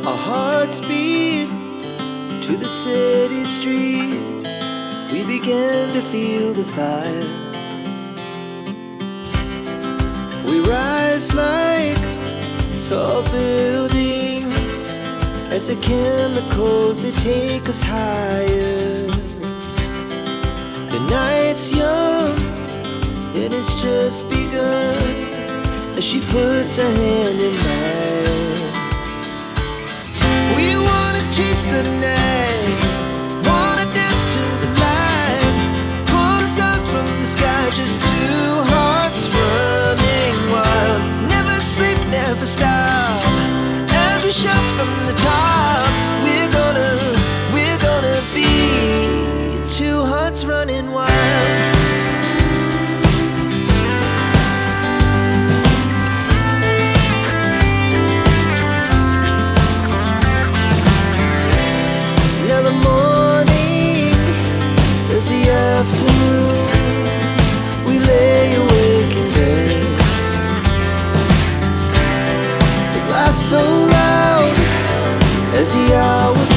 Our hearts beat to the city streets. We began to feel the fire. We rise like tall buildings as the chemicals, they take us higher. The night's young and it's just begun as she puts her hand in mine. We wanna chase the night, wanna dance to the light, pull stars from the sky, just two hearts running wild. Never sleep, never stop, as we shout from the top. We're gonna be two hearts running wild. Now the morning is the afternoon. We lay awake in bed. The laughs so loud as the hours